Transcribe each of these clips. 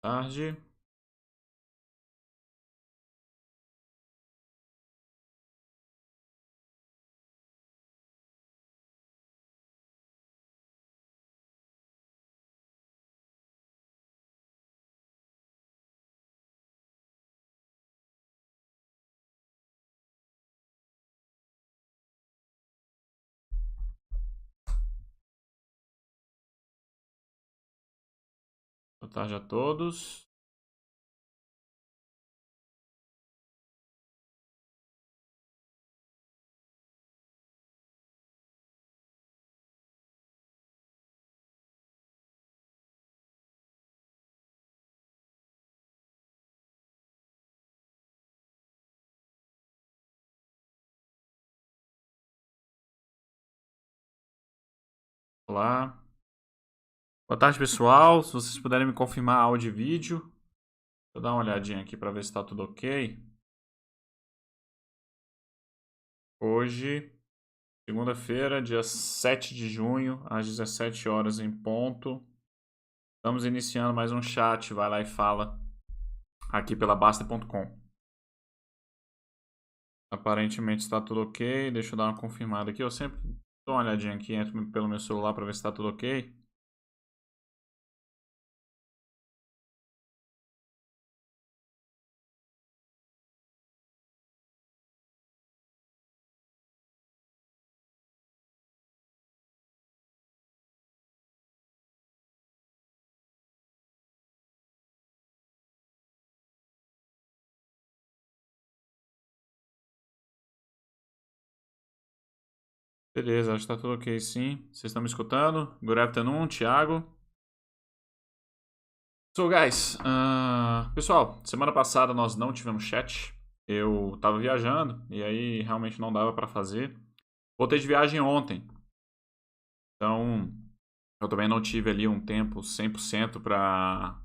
Tarde. Boa tarde a todos. Olá. Boa tarde, pessoal. Se vocês puderem me confirmar áudio e vídeo. Deixa eu dar uma olhadinha aqui para ver se está tudo ok. Hoje, segunda-feira, dia 7 de junho, às 17 horas em ponto. Estamos iniciando mais um chat. Vai lá e fala aqui pela Bastter.com. Aparentemente está tudo ok. Deixa eu dar uma confirmada aqui. Eu sempre dou uma olhadinha aqui, entro pelo meu celular para ver se está tudo ok. Beleza, acho que tá tudo ok sim. Vocês estão me escutando? Good afternoon, Thiago. So, guys, pessoal, semana passada nós não tivemos chat. Eu tava viajando e aí realmente não dava para fazer. Voltei de viagem ontem. Então, eu também não tive ali um tempo 100% para...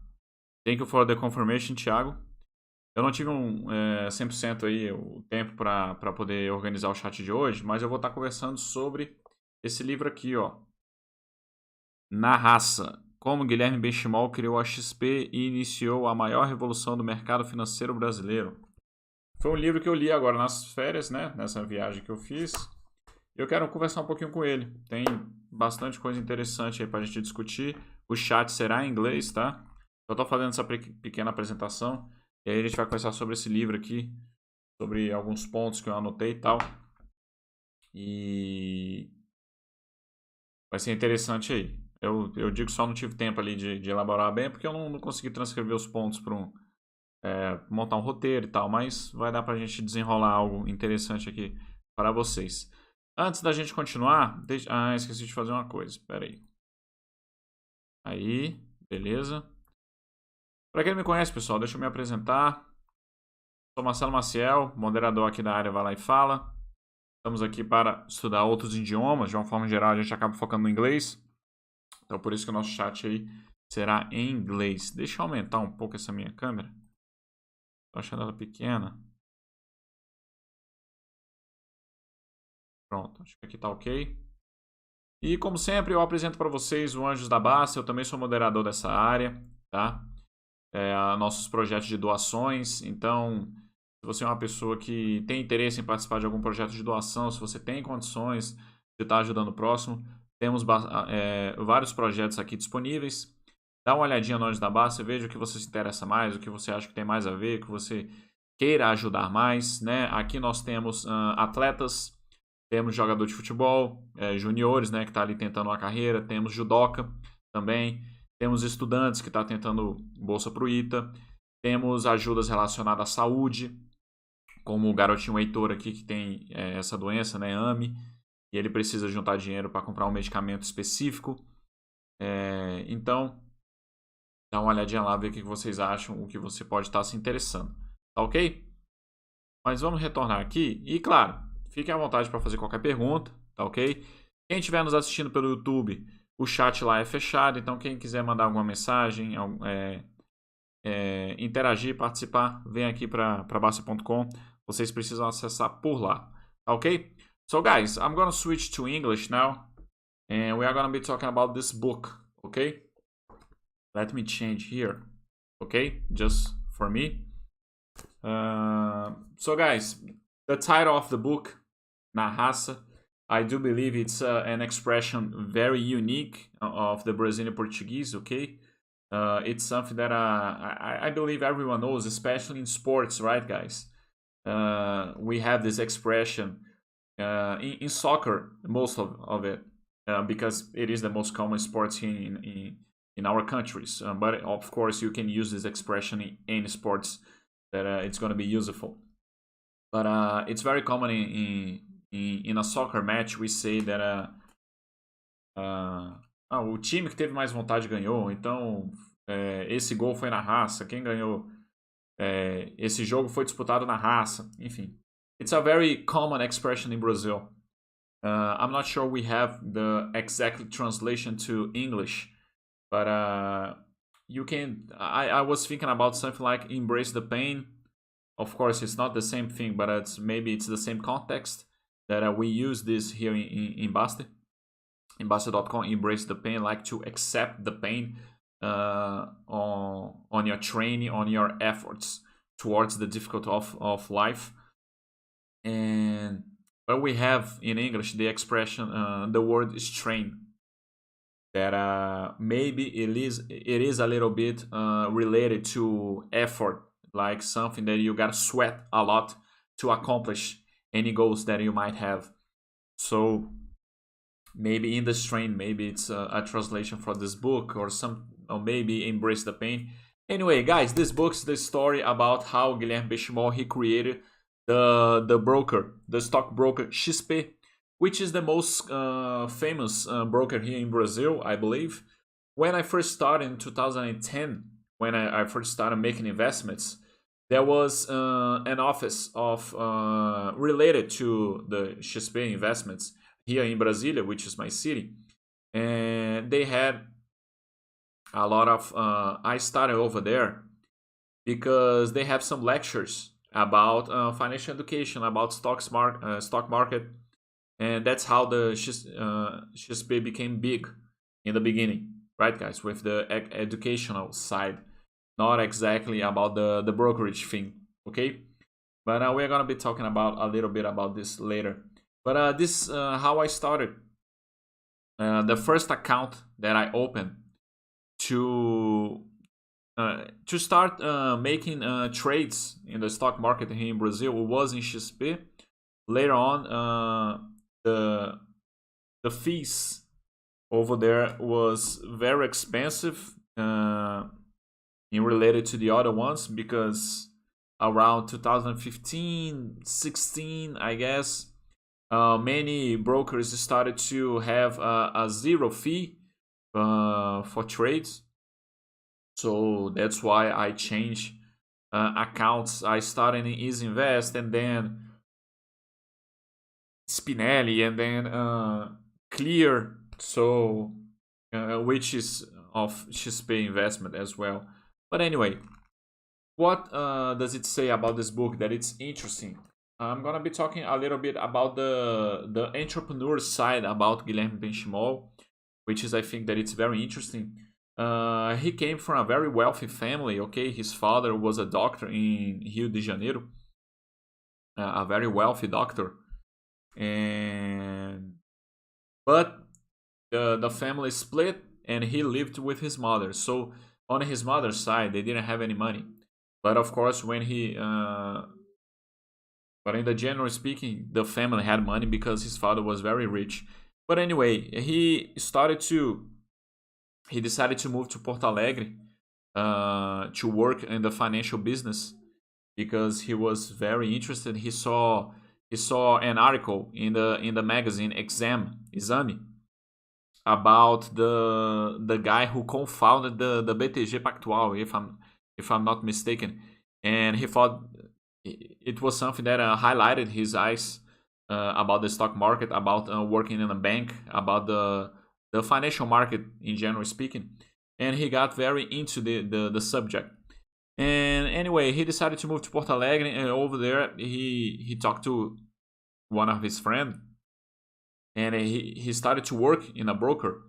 Thank you for the confirmation, Thiago. Eu não tive 100% aí o tempo para poder organizar o chat de hoje, mas eu vou estar conversando sobre esse livro aqui, ó. Na Raça, como Guilherme Benchimol criou a XP e iniciou a maior revolução do mercado financeiro brasileiro. Foi um livro que eu li agora nas férias, né? Nessa viagem que eu fiz. Eu quero conversar um pouquinho com ele. Tem bastante coisa interessante aí para a gente discutir. O chat será em inglês, tá? Eu tô fazendo essa pequena apresentação. E aí a gente vai conversar sobre esse livro aqui. Sobre alguns pontos que eu anotei e tal. E vai ser interessante aí. Eu digo que só não tive tempo ali de elaborar bem, porque eu não consegui transcrever os pontos para montar um roteiro e tal, mas vai dar para a gente desenrolar algo interessante aqui para vocês. Antes da gente continuar, esqueci de fazer uma coisa, espera aí. Aí, beleza. Para quem não me conhece, pessoal, deixa eu me apresentar. Sou Marcelo Maciel, moderador aqui da área Vai Lá e Fala. Estamos aqui para estudar outros idiomas, de uma forma geral a gente acaba focando no inglês. Então por isso que o nosso chat aí será em inglês. Deixa eu aumentar um pouco essa minha câmera. Tô achando ela pequena. Pronto, acho que aqui tá ok. E como sempre eu apresento para vocês o Anjos da Basta. Eu também sou moderador dessa área, tá? Nossos projetos de doações. Então, se você é uma pessoa que tem interesse em participar de algum projeto de doação, se você tem condições de estar ajudando o próximo, temos vários projetos aqui disponíveis. Dá uma olhadinha no Anjos da Basta, veja o que você se interessa mais, o que você acha que tem mais a ver, o que você queira ajudar mais, né? Aqui nós temos atletas, temos jogador de futebol, juniores, né, que está ali tentando uma carreira, temos judoca também, temos estudantes que estão tentando bolsa para o ITA, temos ajudas relacionadas à saúde, como o garotinho Heitor aqui que tem essa doença, né, AME, e ele precisa juntar dinheiro para comprar um medicamento específico. Então, dá uma olhadinha lá, ver o que vocês acham, o que você pode estar se interessando. Tá ok? Mas vamos retornar aqui. E claro, fiquem à vontade para fazer qualquer pergunta, tá ok? Quem estiver nos assistindo pelo YouTube, o chat lá é fechado, então quem quiser mandar alguma mensagem, interagir, participar, vem aqui para Bastter.com. Vocês precisam acessar por lá, tá ok? So guys, I'm gonna switch to English now, and we are gonna be talking about this book, okay? Let me change here. okay, just for me. So guys, the title of the book, Na Raça, I do believe it's an expression very unique of the Brazilian Portuguese, okay? It's something that I believe everyone knows, especially in sports, right, guys? We have this expression in soccer, most of it, because it is the most common sports here in our countries. But of course, you can use this expression in any sports that it's going to be useful. But it's very common in a soccer match. We say that o time que teve mais vontade ganhou. Então, esse gol foi na raça. Quem ganhou? Esse jogo foi disputado na raça. Enfim, it's a very common expression in Brazil. I'm not sure we have the exact translation to English, but you can. I was thinking about something like embrace the pain. Of course, it's not the same thing, but maybe it's the same context that we use this here in Bastter. In Bastter.com, embrace the pain, like to accept the pain on your training, on your efforts towards the difficulty of life. But we have in English the expression, the word strain, that maybe it is a little bit related to effort, like something that you gotta sweat a lot to accomplish any goals that you might have. So maybe in the strain, maybe it's a translation for this book, or maybe embrace the pain. Anyway, guys, this book's the story about how Guilherme Benchimol, he created the stockbroker XP, which is the most famous broker here in Brazil, I believe. When I first started in 2010, when I first started making investments, there was an office of related to the XP investments here in Brasilia, which is my city, and they had a lot of. I started over there because they have some lectures about financial education, about stock market, and that's how the XP became big in the beginning, right, guys? With the educational side, not exactly about the brokerage thing, okay? But we're gonna be talking about a little bit about this later. But this how I started. The first account that I opened to start making trades in the stock market here in Brazil was in XP. Later on, the fees over there was very expensive in related to the other ones, because around 2015, 16, I guess, many brokers started to have a zero fee for trades. So that's why I changed accounts. I started in Easy Invest, and then Spinelli, and then Clear, so which is of XP investment as well. But anyway, what does it say about this book that it's interesting? I'm gonna be talking a little bit about the entrepreneur side about Guilherme Benchimol, which is, I think, that it's very interesting. He came from a very wealthy family. Okay, his father was a doctor in Rio de Janeiro, a very wealthy doctor, but the family split, and he lived with his mother. So on his mother's side, they didn't have any money. But of course, but in the general speaking, the family had money because his father was very rich. But anyway, he decided to move to Porto Alegre to work in the financial business, because he was very interested. He saw an article in the magazine Exame about the guy who co-founded the BTG Pactual, if I'm not mistaken, and he thought it was something that highlighted his eyes about the stock market, about working in a bank, about the financial market in general speaking, and he got very into the subject. And anyway, he decided to move to Porto Alegre, and over there he talked to one of his friends, and he started to work in a broker.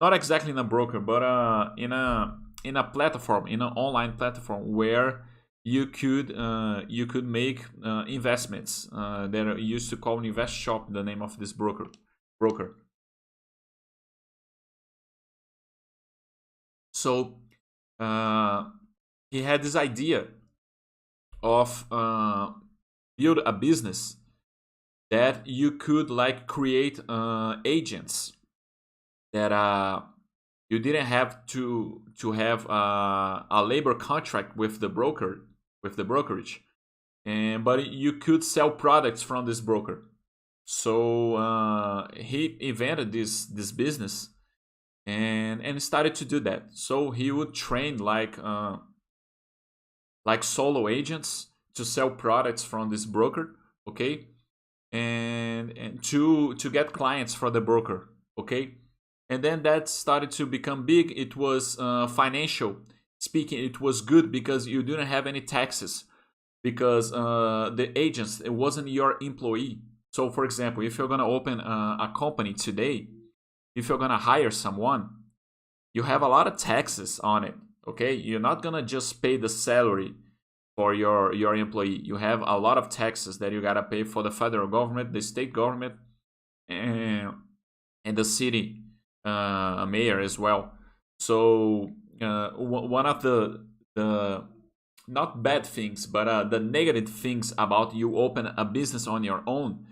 Not exactly in a broker, but in a platform, in an online platform where you could make investments that are used to call Invest Shop, the name of this broker. So he had this idea of build a business that you could like create agents that you didn't have to have a labor contract with the brokerage, and but you could sell products from this broker. So he invented this business and started to do that. So he would train like solo agents to sell products from this broker, okay, and to get clients for the broker, okay. And then that started to become big. It was financial speaking, it was good because you didn't have any taxes, because the agents, it wasn't your employee. So for example, if you're going to open a company today, if you're going to hire someone, you have a lot of taxes on it, okay. You're not going to just pay the salary for your employee. You have a lot of taxes that you got to pay for the federal government, the state government, and the city mayor as well. So one of the not bad things, but the negative things about you open a business on your own,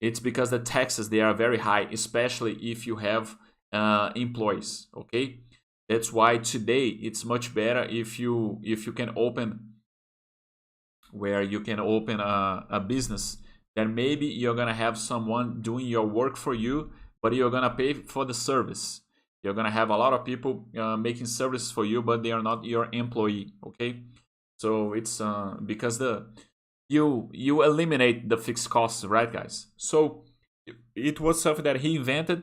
it's because the taxes, they are very high, especially if you have employees, okay. That's why today it's much better if you can open where you can open a business that maybe you're gonna have someone doing your work for you, but you're gonna pay for the service. You're gonna have a lot of people making services for you, but they are not your employee, okay. So it's because you eliminate the fixed costs, right, guys? So it was something that he invented,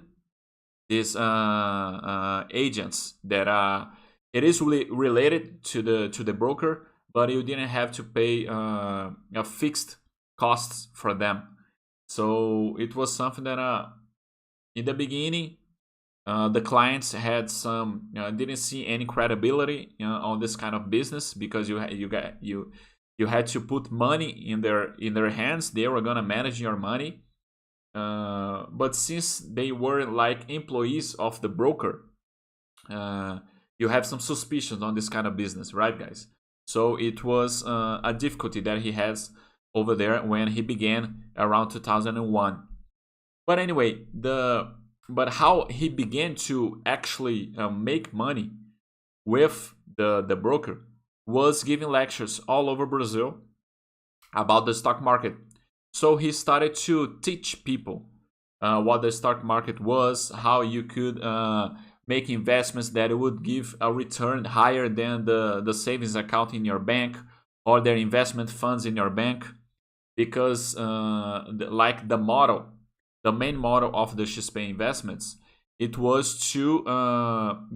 these agents that it is related to the broker, but you didn't have to pay a fixed costs for them. So it was something that in the beginning the clients had some didn't see any credibility on this kind of business, because you had to put money in their hands. They were gonna manage your money, but since they were like employees of the broker, you have some suspicions on this kind of business, right, guys? So it was a difficulty that he has over there when he began around 2001. But anyway, but how he began to actually make money with the broker was giving lectures all over Brazil about the stock market. So he started to teach people what the stock market was, how you could make investments that would give a return higher than the savings account in your bank or their investment funds in your bank. Because like the main model of the XP investments, it was to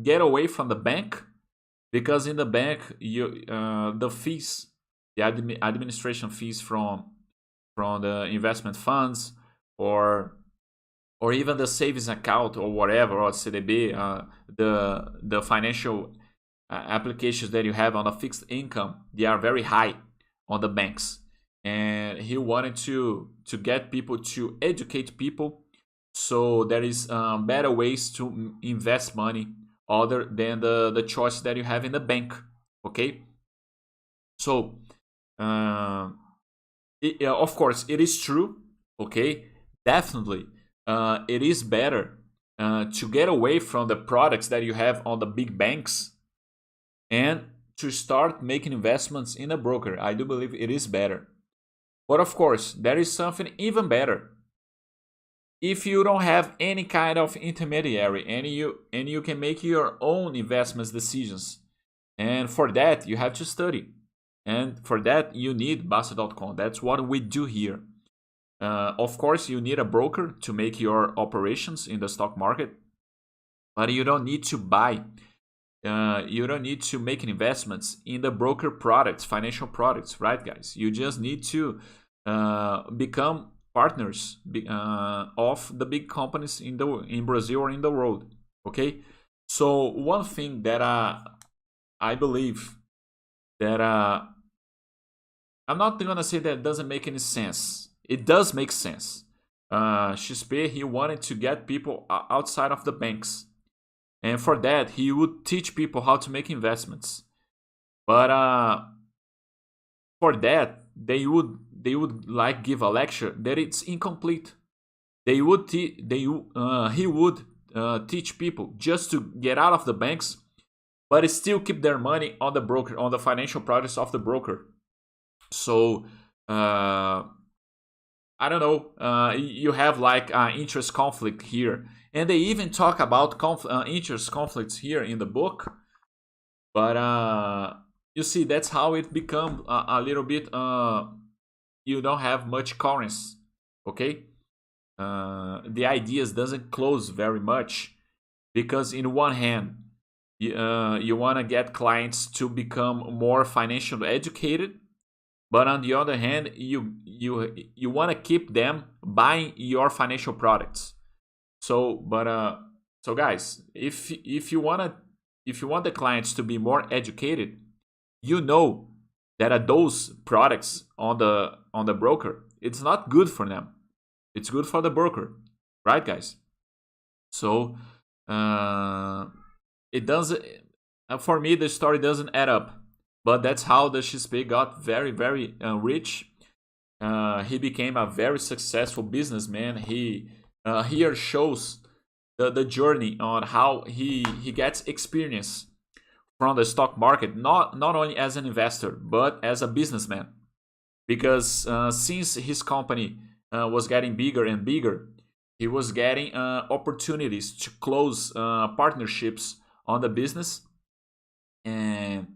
get away from the bank, because in the bank the fees, the administration fees from the investment funds, or even the savings account or whatever, or CDB, the financial applications that you have on a fixed income, they are very high on the banks. And he wanted to get people, to educate people, so there is better ways to invest money other than the choice that you have in the bank, okay. So of course it is true, okay, definitely it is better to get away from the products that you have on the big banks and to start making investments in a broker. I do believe it is better. But of course, there is something even better. If you don't have any kind of intermediary, and you can make your own investments decisions, and for that you have to study, and for that you need Bastter.com. That's what we do here. Of course, you need a broker to make your operations in the stock market, but you don't need to buy. You don't need to make investments in the broker products, financial products, right, guys? You just need to become partners of the big companies in Brazil or in the world, okay. So one thing that I believe that I'm not gonna say that it doesn't make any sense. It does make sense. XP, he wanted to get people outside of the banks, and for that he would teach people how to make investments. But for that they would like give a lecture that it's incomplete. They would he would teach people just to get out of the banks, but still keep their money on the broker, on the financial products of the broker. So I don't know. You have like interest conflict here, and they even talk about interest conflicts here in the book. But you see, that's how it become a little bit. You don't have much currency, okay? The ideas doesn't close very much because in one hand, you want to get clients to become more financially educated, but on the other hand, you want to keep them buying your financial products. So guys, if you want the clients to be more educated, you know that those products on the broker, it's not good for them. It's good for the broker, right, guys? So it doesn't. For me, the story doesn't add up. But that's how the XP got very, very rich. He became a very successful businessman. He here shows the journey on how he gets experience from the stock market, not only as an investor but as a businessman. Because since his company was getting bigger and bigger, he was getting opportunities to close partnerships on the business, and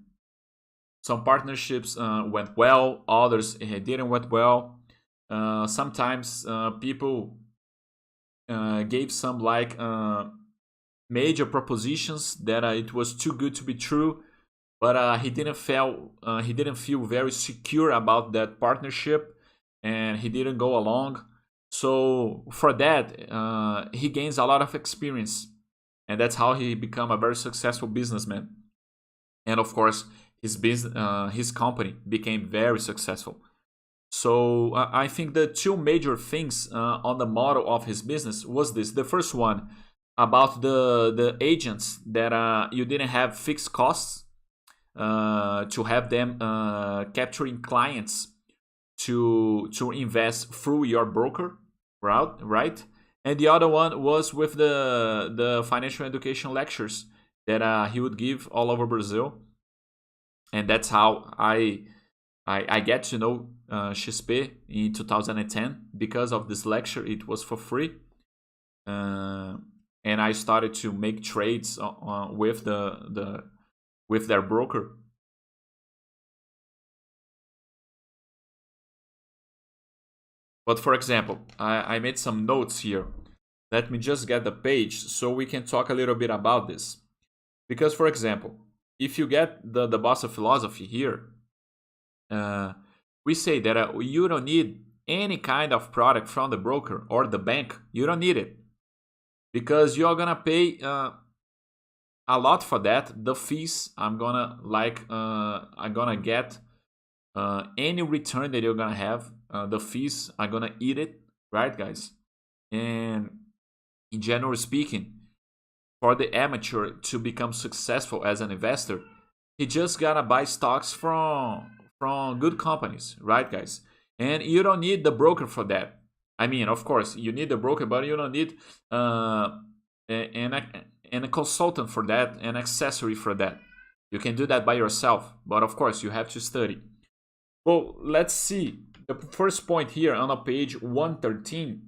some partnerships went well, others didn't went well. Sometimes people gave some like major propositions that it was too good to be true, but he didn't feel very secure about that partnership, and he didn't go along. So for that, he gains a lot of experience, and that's how he become a very successful businessman. And of course, his company became very successful. So I think the two major things on the model of his business was this. The first one about the agents that you didn't have fixed costs to have them capturing clients to invest through your broker, right? And the other one was with the financial education lectures that he would give all over Brazil, and that's how I get to know XP in 2010 because of this lecture. It was for free, and I started to make trades with with their broker. But for example, I made some notes here. Let me just get the page so we can talk a little bit about this. Because for example, if you get the Bastter philosophy here, we say that you don't need any kind of product from the broker or the bank. You don't need it because you're gonna pay a lot for that. The fees I'm gonna get any return that you're gonna have. The fees are gonna eat it, right, guys? And in general speaking, for the amateur to become successful as an investor, he just gotta buy stocks from good companies, right, guys? And you don't need the broker for that. I mean, of course, you need the broker, but you don't need a consultant for that, an accessory for that. You can do that by yourself, but of course, you have to study. Well, let's see. The first point here on page 113.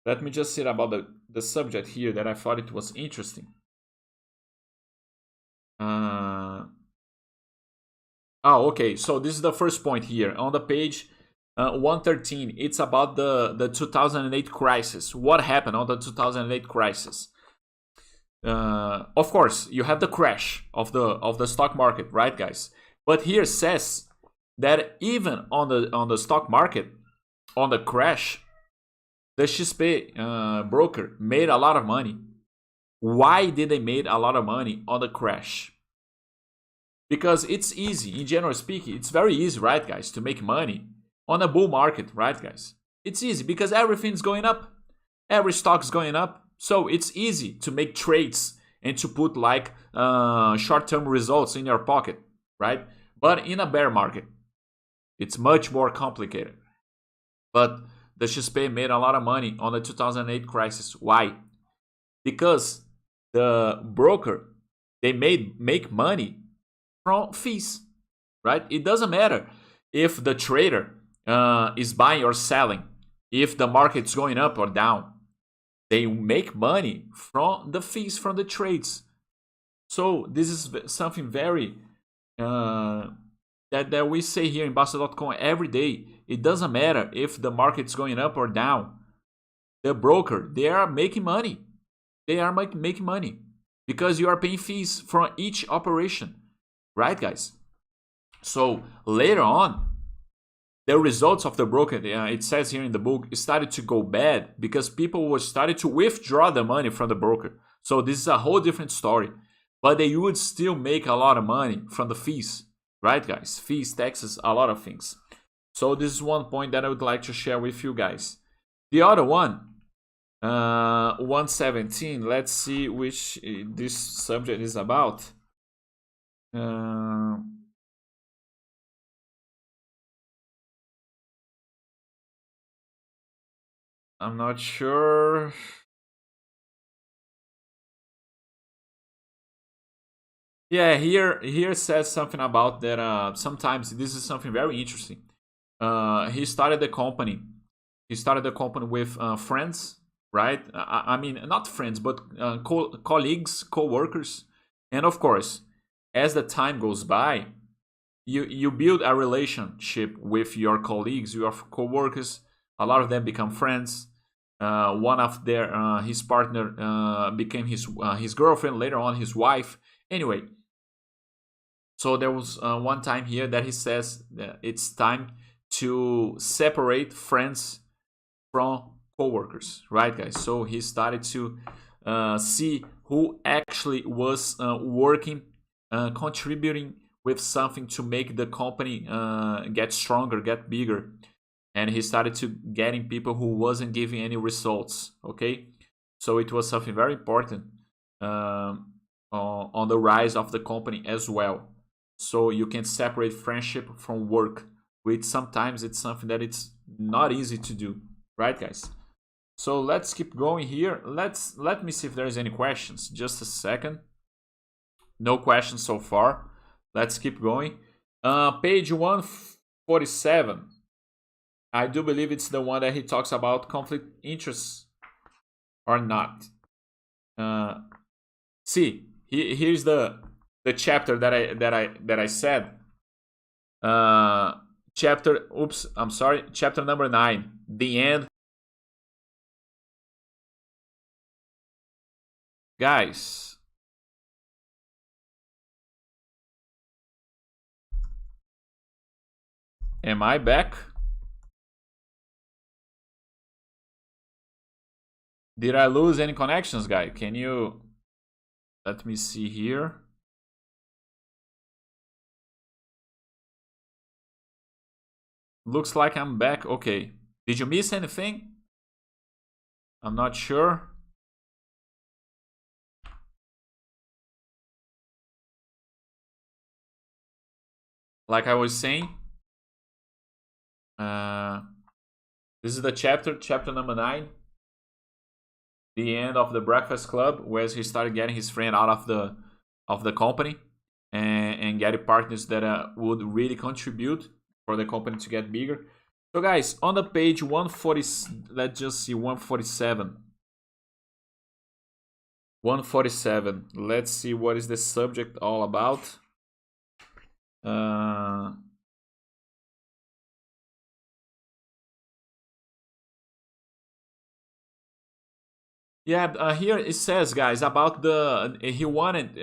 Let me just say about the subject here that I thought it was interesting. Okay. So this is the first point here on the page 113. It's about the 2008 crisis. What happened on the 2008 crisis? Of course, you have the crash of the stock market, right, guys? But here says that even on the stock market, on the crash, the XP broker made a lot of money. Why did they made a lot of money on the crash? Because it's easy, in general speaking, it's very easy, right, guys, to make money on a bull market, right, guys? It's easy because everything's going up. Every stock's going up. So it's easy to make trades and to put like short-term results in your pocket, right? But in a bear market, it's much more complicated. But the XP made a lot of money on the 2008 crisis. Why? Because the broker, they make money from fees, right? It doesn't matter if the trader is buying or selling, if the market's going up or down. They make money from the fees from the trades. So this is something very that we say here in Bastter.com every day. It doesn't matter if the market's going up or down. The broker, they are making money. They are making money because you are paying fees from each operation, right, guys? So later on, the results of the broker, it says here in the book, started to go bad because people were started to withdraw the money from the broker. So this is a whole different story. But they would still make a lot of money from the fees, right, guys? Fees, taxes, a lot of things. So this is one point that I would like to share with you guys. The other one, 117. Let's see which this subject is about. I'm not sure. Yeah, here says something about that. Sometimes this is something very interesting. He started the company. He started the company with friends, right? I mean, not friends, but colleagues, co-workers, and of course, as the time goes by, you build a relationship with your colleagues, your co-workers. A lot of them become friends. One of his partner became his girlfriend. Later on, his wife. Anyway, so there was one time here that he says that it's time to separate friends from co-workers, right, guys? So he started to see who actually was working, contributing with something to make the company get stronger, get bigger. And he started to getting people who wasn't giving any results, okay? So it was something very important on the rise of the company as well. So you can separate friendship from work, which sometimes it's something that it's not easy to do, right, guys? So let's keep going here. Let me see if there's any questions. Just a second. No questions so far. Let's keep going. Page 147. I do believe it's the one that he talks about conflict interests or not. See, here's the chapter that I said. Chapter number 9, the end. Guys, am I back? Did I lose any connections, guy? Can you let me see here? Looks like I'm back. Okay. Did you miss anything? I'm not sure. Like I was saying, this is the chapter number 9. The end of the Breakfast Club, where he started getting his friend out of the company and getting partners that would really contribute for the company to get bigger. So guys, on the page 140, let's just see 147. 147. Let's see what is the subject all about. Yeah, here it says, guys, about he wanted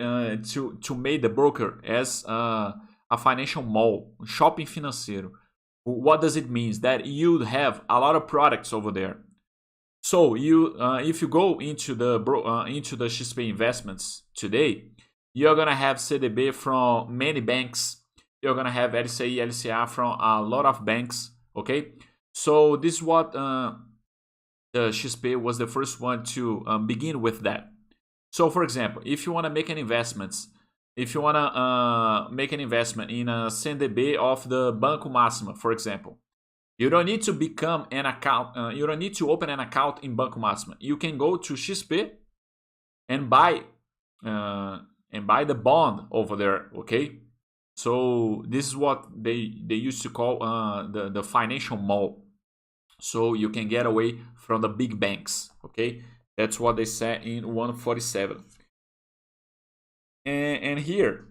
to make the broker as a financial mall, shopping financeiro. What does it mean? That you have a lot of products over there. So you, if you go into the XP investments today, You're gonna have CDB from many banks. You're gonna have LCI, LCA from a lot of banks. Okay, so this is what the XP was the first one to begin with that. So, for example, if you want to make an investment, if you want to make an investment in a CDB of the Banco Máxima, for example, you don't need to become an account. You don't need to open an account in Banco Máxima. You can go to XP and buy the bond over there. Okay, so this is what they used to call the financial mall. So you can get away from the big banks. Okay, that's what they said in 147. And here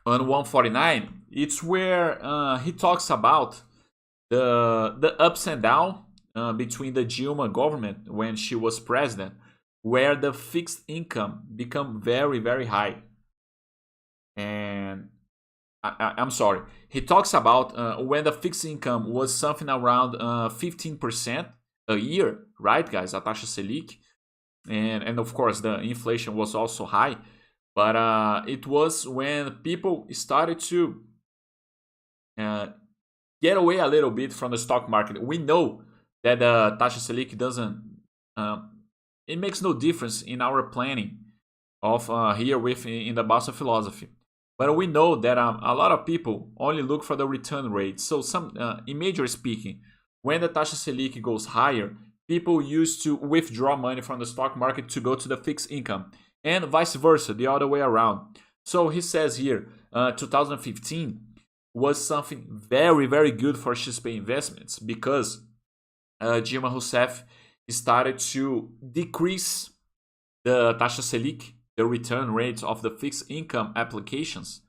on 149, it's where he talks about the ups and downs between the Dilma government when she was president, where the fixed income become very, very high. And I'm sorry. He talks about when the fixed income was something around 15% a year, right, guys? A taxa Selic. And of course, the inflation was also high. But it was when people started to get away a little bit from the stock market. We know that the taxa Selic doesn't... it makes no difference in our planning of here in the Bastter philosophy. But we know that a lot of people only look for the return rate. So in major speaking, when the taxa Selic goes higher, people used to withdraw money from the stock market to go to the fixed income, and vice versa, the other way around. So he says here, 2015 was something very, very good for XP investments because Dilma Rousseff started to decrease the taxa Selic, the return rates of the fixed income applications,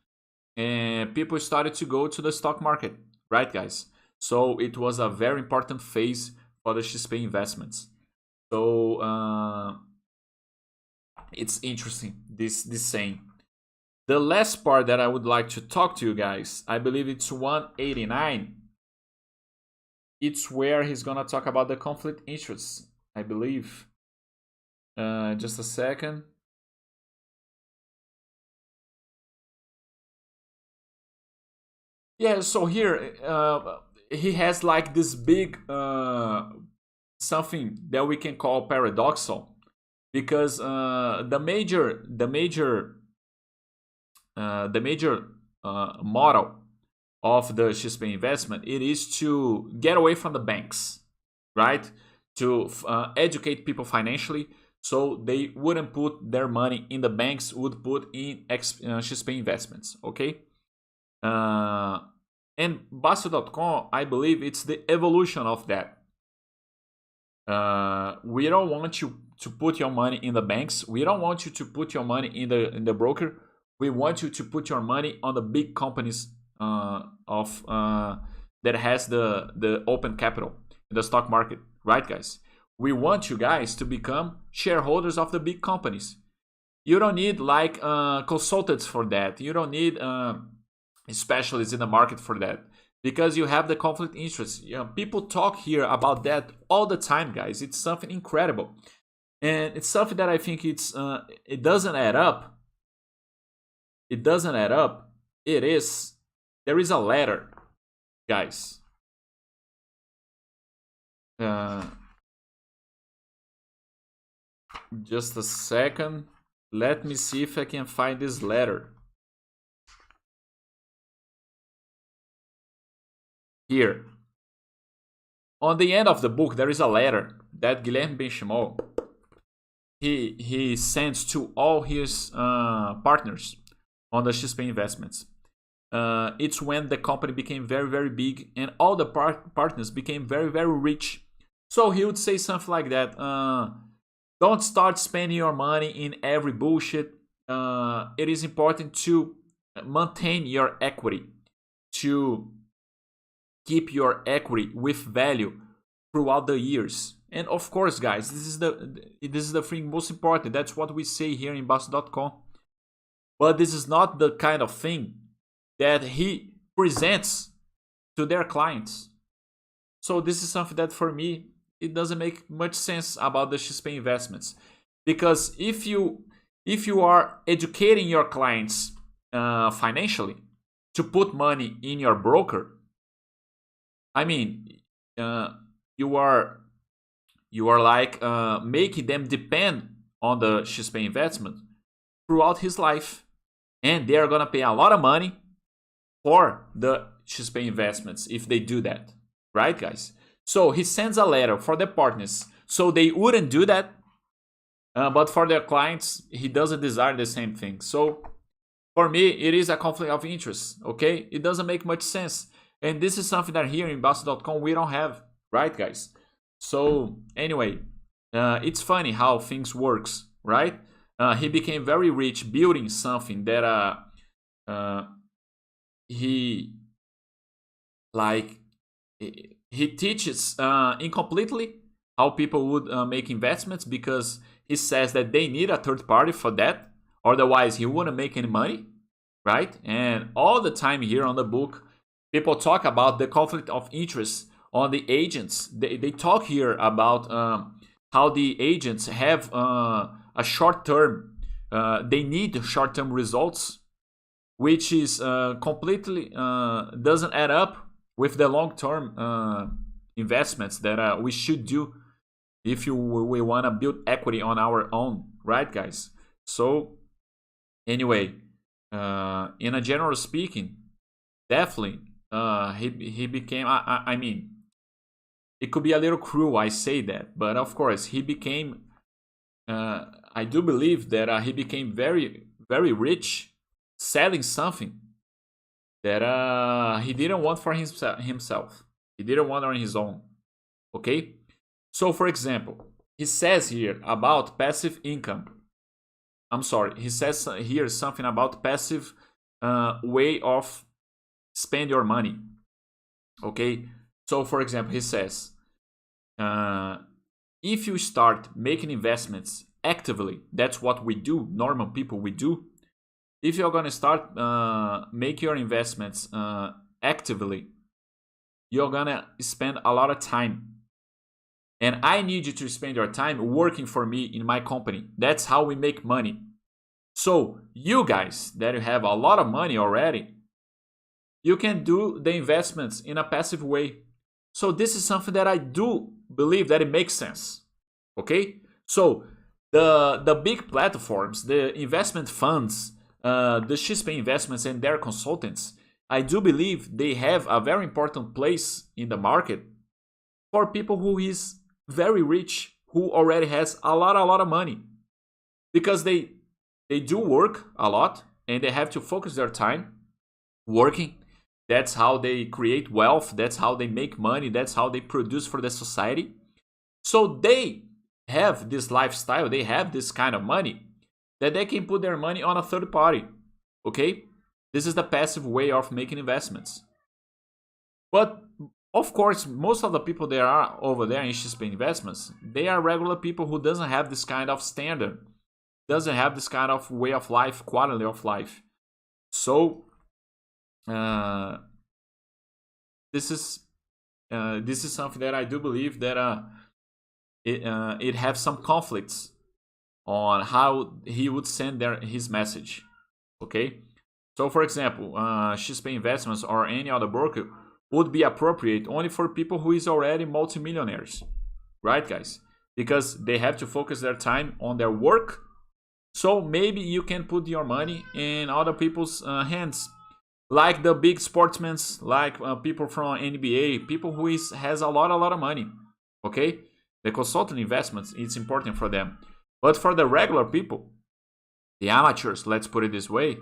and people started to go to the stock market, right, guys? So it was a very important phase for the XP investments. So it's interesting, this saying. The last part that I would like to talk to you guys, I believe it's 189. It's where he's gonna talk about the conflict interests, I believe. Just a second. Yeah, so here he has like this big something that we can call paradoxal, because the major model of the XP investment, it is to get away from the banks, right? To educate people financially, so they wouldn't put their money in the banks, would put in XP investments. Okay. And Bastter.com, I believe it's the evolution of that. We don't want you to put your money in the banks. We don't want you to put your money in the broker. We want you to put your money on the big companies that has the open capital in the stock market, right, guys? We want you guys to become shareholders of the big companies. You don't need like consultants for that. You don't need specialists in the market for that, because you have the conflict interest. People talk here about that all the time, guys. It's something incredible, and it's something that I think it doesn't add up. It doesn't add up. There is a letter, guys. Just a second. Let me see if I can find this letter. Here. On the end of the book, there is a letter that Guilherme Benchimol he sends to all his partners on the XP investments. It's when the company became very, very big and all the partners became very, very rich. So he would say something like that. Don't start spending your money in every bullshit. It is important to maintain your equity, to keep your equity with value throughout the years. And of course, guys, this is the thing most important. That's what we say here in Bastter.com. But this is not the kind of thing that he presents to their clients. So this is something that for me, it doesn't make much sense about the XP investments. Because if you if you are educating your clients financially to put money in your broker, I mean, you are like making them depend on the XP investment throughout his life, and they are gonna pay a lot of money for the XP investments if they do that, right, guys? So he sends a letter for the partners, so they wouldn't do that, but for their clients, he doesn't desire the same thing. So for me, it is a conflict of interest. Okay, it doesn't make much sense, and this is something that here in Bastter.com we don't have, right, guys? So anyway, it's funny how things works, right? He became very rich building something that he like he teaches incompletely how people would make investments, because he says that they need a third party for that, otherwise he wouldn't make any money, right? And all the time here on the book, people talk about the conflict of interest on the agents. They talk here about how the agents have a short term, they need short term results, which is completely doesn't add up with the long term investments that we should do if we want to build equity on our own, right, guys? So anyway, in a general speaking, definitely he became, I mean, it could be a little cruel I say that, but of course he became, I do believe that he became very, very rich selling something that he didn't want for himself. He didn't want on his own. Okay? So for example, he says here about passive income. I'm sorry, he says here something about passive way of spend your money. Okay? So for example, he says, if you start making investments actively, that's what we do, normal people we do. If you're going to start make your investments actively, you're going to spend a lot of time. And I need you to spend your time working for me in my company. That's how we make money. So you guys that you have a lot of money already, you can do the investments in a passive way. So this is something that I do believe that it makes sense. Okay? So the big platforms, the investment funds, the XP investments and their consultants, I do believe they have a very important place in the market for people who is very rich, who already has a lot of money, because they do work a lot and they have to focus their time working. That's how they create wealth, that's how they make money, that's how they produce for the society. So they have this lifestyle, they have this kind of money that they can put their money on a third party. Okay? This is the passive way of making investments. But of course, most of the people that are over there in XP investments, they are regular people who doesn't have this kind of standard, doesn't have this kind of way of life, quality of life. So this is something that I do believe that it has some conflicts on how he would send his message. Okay, so for example, XP investments or any other broker would be appropriate only for people who is already multimillionaires, right, guys? Because they have to focus their time on their work. So maybe you can put your money in other people's hands, like the big sportsmen, like people from NBA, people who has a lot of money. Okay, the consultant investments, it's important for them. But for the regular people, the amateurs, let's put it this way,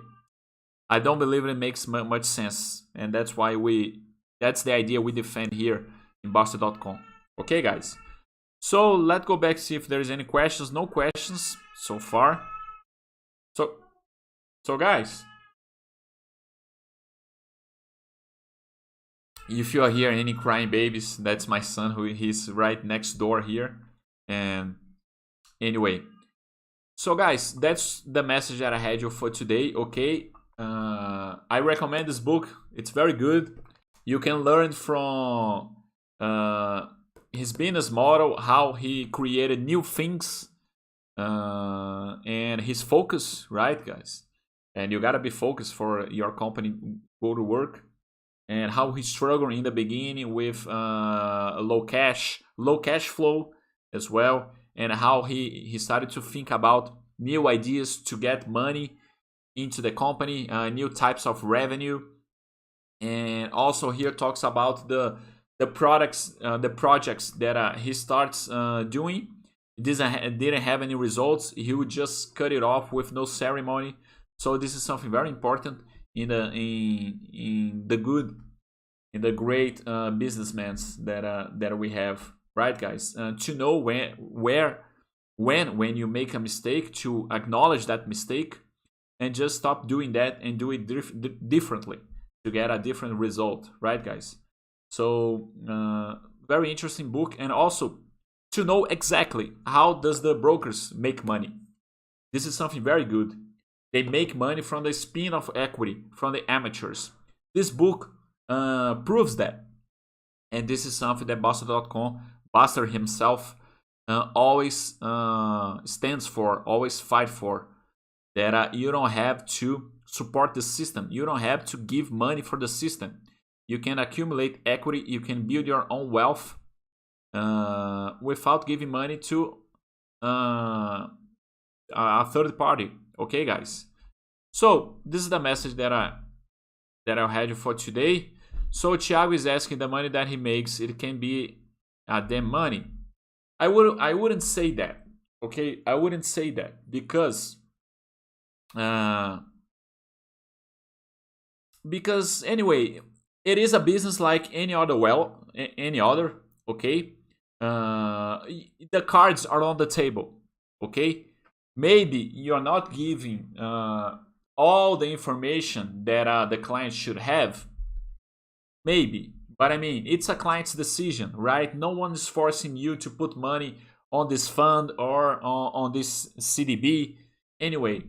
I don't believe it makes much sense, and that's why that's the idea we defend here in Bastter.com. Okay, guys. So let's go back, see if there's any questions. No questions so far. So guys, if you are here any crying babies, that's my son, who he's right next door here. And anyway, so guys, that's the message that I had you for today. Okay, I recommend this book. It's very good. You can learn from his business model, how he created new things and his focus, right, guys? And you gotta be focused for your company go to work. And how he struggled in the beginning with low cash flow as well, and how he started to think about new ideas to get money into the company, new types of revenue. And also here talks about the products, the projects that he starts doing. Didn't have any results. He would just cut it off with no ceremony. So this is something very important in the good, in the great businessmen that we have, right, guys? To know when you make a mistake, to acknowledge that mistake, and just stop doing that and do it differently to get a different result, right, guys? So very interesting book. And also to know exactly how does the brokers make money. This is something very good. They make money from the spin of equity from the amateurs. This book proves that. And this is something that Bastter.com, Bastter himself, always stands for, always fight for. That you don't have to support the system. You don't have to give money for the system. You can accumulate equity. You can build your own wealth without giving money to a third party. Okay, guys. So this is the message that I had for today. So Thiago is asking, the money that he makes, it can be damn money. I wouldn't say that. Okay, I wouldn't say that because anyway, it is a business like any other. Okay, the cards are on the table. Okay, maybe you're not giving all the information that the client should have. Maybe, but I mean, it's a client's decision, right? No one is forcing you to put money on this fund or on this CDB. Anyway,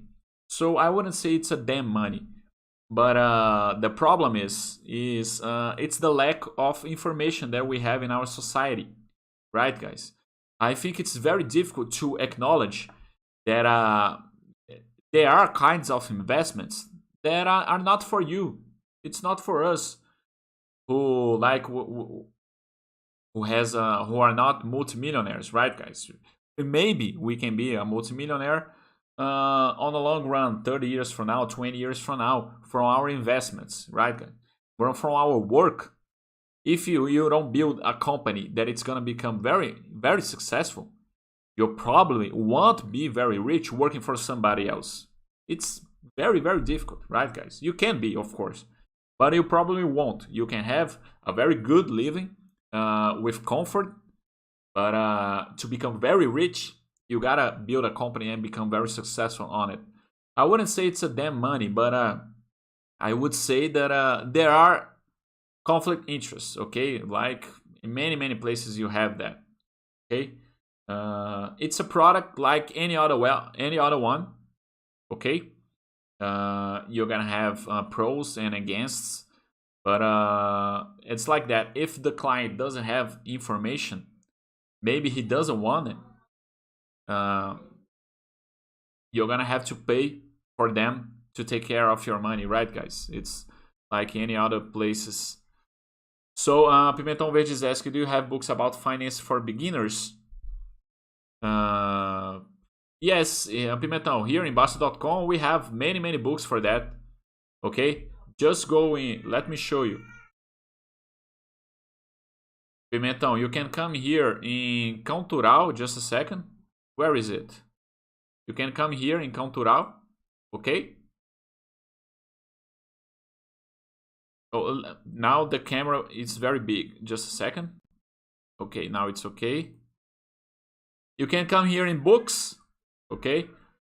so I wouldn't say it's a damn money. But the problem is it's the lack of information that we have in our society, right, guys? I think it's very difficult to acknowledge that there are kinds of investments that are not for you. It's not for us who who are not multimillionaires, right, guys? Maybe we can be a multimillionaire on the long run, 30 years from now, 20 years from now, from our investments, right? From our work. If you don't build a company that it's going to become very, very successful, you probably won't be very rich working for somebody else. It's very, very difficult, right, guys? You can be, of course, but you probably won't. You can have a very good living with comfort, but to become very rich, you gotta build a company and become very successful on it. I wouldn't say it's a damn money, but I would say that there are conflict interests. Okay, like in many places you have that. Okay, it's a product like any other one. Okay, you're gonna have pros and againsts, but it's like that. If the client doesn't have information, maybe he doesn't want it. You're gonna have to pay for them to take care of your money, right, guys? It's like any other places. So Pimentão Verde is asking, do you have books about finance for beginners? Yes, Pimentão, here in Bastter.com we have many books for that. Okay, just go in. Let me show you. Pimentão, you can come here in Cultural. Just a second. Where is it? You can come here in Cultural. Okay. Oh, now the camera is very big. Just a second. Okay, now it's okay. You can come here in books. Okay.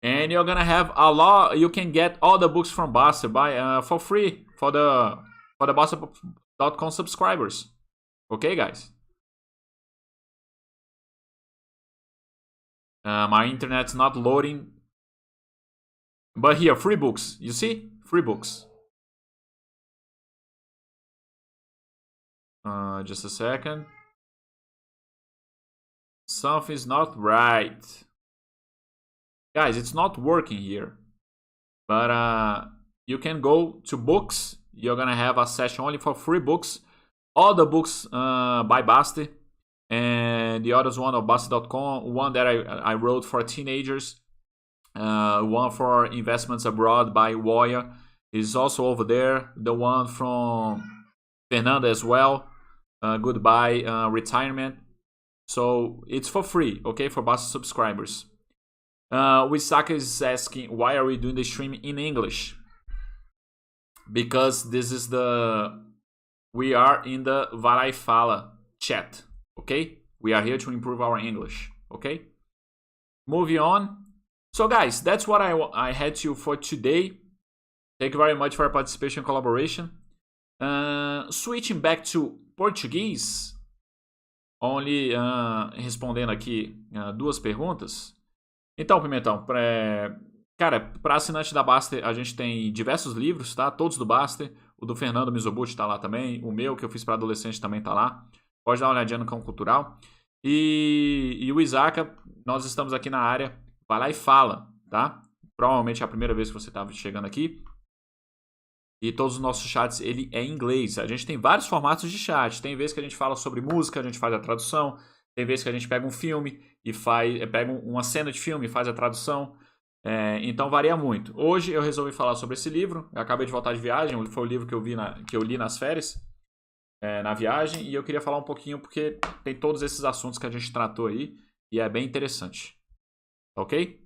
And you're gonna have a lot. You can get all the books from Bastter for free for the Bastter.com subscribers. Okay, guys. My internet's not loading. But here, free books. You see? Free books. Just a second. Something's not right. Guys, it's not working here. But you can go to books. You're gonna have a session only for free books. All the books by Bastter, and the others one of Bastter.com. One that I wrote for teenagers. One for investments abroad by Woya is also over there. The one from Fernanda as well. Goodbye retirement. So it's for free, okay, for Bastter subscribers. Wisaka is asking, why are we doing the stream in English? Because this is we are in the Vai Fala chat, okay? We are here to improve our English, okay? Moving on. So guys, that's what I had to you for today. Thank you very much for your participation and collaboration. Switching back to Português, only respondendo aqui 2 perguntas. Então, Pimentão, cara, para assinante da Bastter, a gente tem diversos livros, tá? Todos do Bastter. O do Fernando Mizobuti tá lá também. O meu, que eu fiz para adolescente, também tá lá. Pode dar uma olhadinha no Cão Cultural. E o Isaka, nós estamos aqui na área. Vai lá e fala, tá? Provavelmente é a primeira vez que você tá chegando aqui. E todos os nossos chats, ele é em inglês. A gente tem vários formatos de chat. Tem vezes que a gente fala sobre música, a gente faz a tradução. Tem vezes que a gente pega um filme e pega uma cena de filme e faz a tradução. Então varia muito. Hoje eu resolvi falar sobre esse livro. Eu acabei de voltar de viagem. Foi o livro que eu li nas férias, na viagem. E eu queria falar um pouquinho porque tem todos esses assuntos que a gente tratou aí. E é bem interessante. Ok?